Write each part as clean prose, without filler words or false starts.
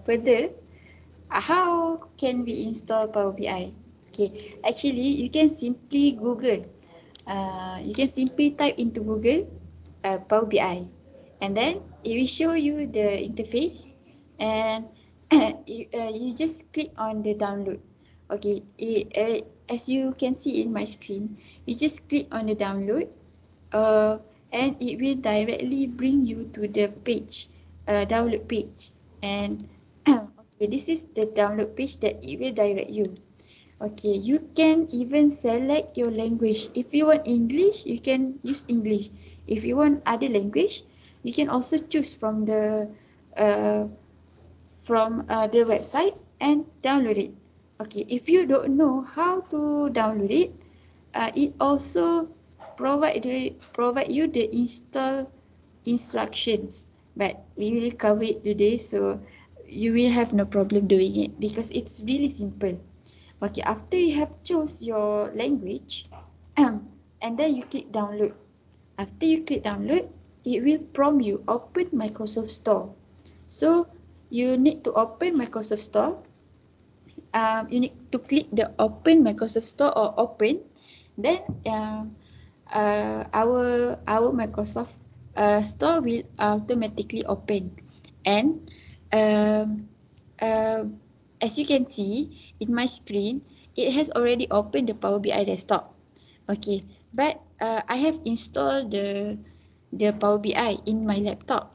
further, how can we install Power BI? Okay, actually you can simply Google. You can simply type into Google Power BI, and then it will show you the interface, and you just click on the download. Okay, as you can see in my screen, you just click on the download, uh, and it will directly bring you to the page, download page. And okay, this is the download page that it will direct you. Okay, you can even select your language. If you want English, you can use English. If you want other language, you can also choose uh, from the website and download it. Okay, if you don't know how to download it, it also provide you the install instructions, but we will cover it today, so you will have no problem doing it because it's really simple. Okay, after you have chose your language, and then you click download. After you click download, it will prompt you open Microsoft Store. So you need to open Microsoft Store. You need to click the open Microsoft Store or open. Then our Microsoft Store will automatically open. And um, uh, as you can see in my screen, it has already opened the Power BI desktop. Okay, but I have installed the Power BI in my laptop.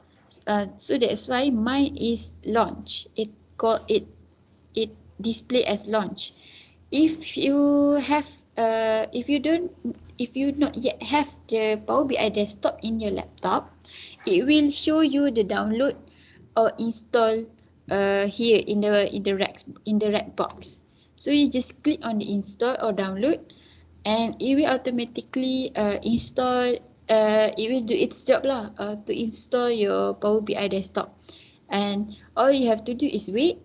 So that's why mine is launch. It display as launch. If you have if you not yet have the Power BI desktop in your laptop, it will show you the download or install here in the red box. So you just click on the install or download, and it will automatically install. It will do its job lah, to install your Power BI desktop. And all you have to do is wait,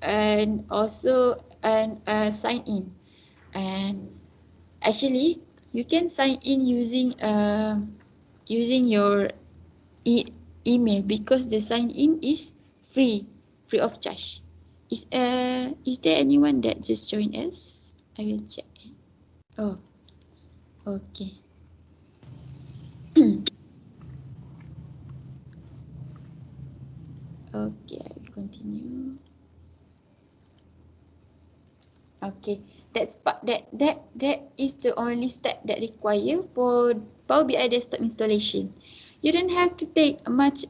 and also sign in. And actually you can sign in using your email, because the sign in is free of charge. Is there anyone that just joined us? I will check. Oh, okay. Okay, I will continue. Okay, that is the only step that require for Power BI desktop installation. You don't have to take much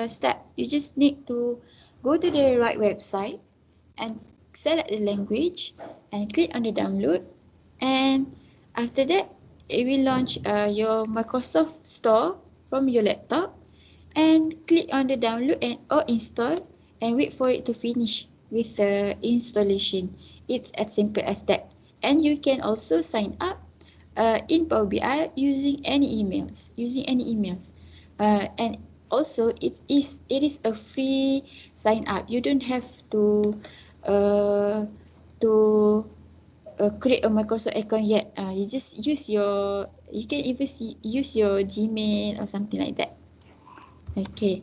step. You just need to go to the right website and select the language and click on the download, and after that it will launch your Microsoft Store from your laptop, and click on the download and or install, and wait for it to finish with the installation. It's as simple as that. And you can also sign up in Power BI using any emails. And also it is a free sign up. You don't have to uh, to create a Microsoft account yet. You just you can even use your Gmail or something like that. Okay,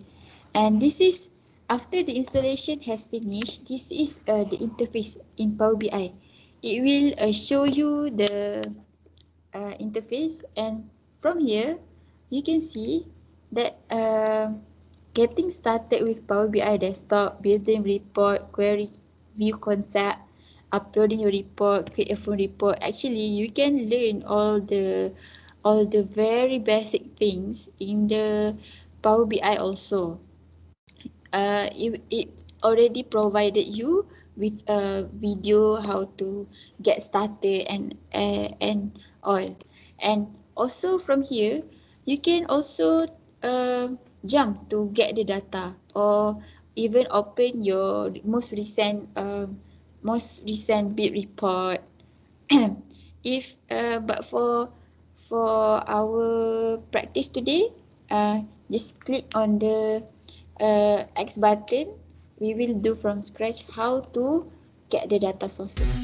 and this is after the installation has finished. This is the interface in Power BI. It will show you the interface, and from here you can see that getting started with Power BI desktop, building report, query, view concept, uploading your report, create a full report. Actually, you can learn all the very basic things in the Power BI also. It already provided you with a video how to get started and all. And also from here, you can also jump to get the data, or even open your most recent build report. If but for our practice today, just click on the X button. We will do from scratch how to get the data sources.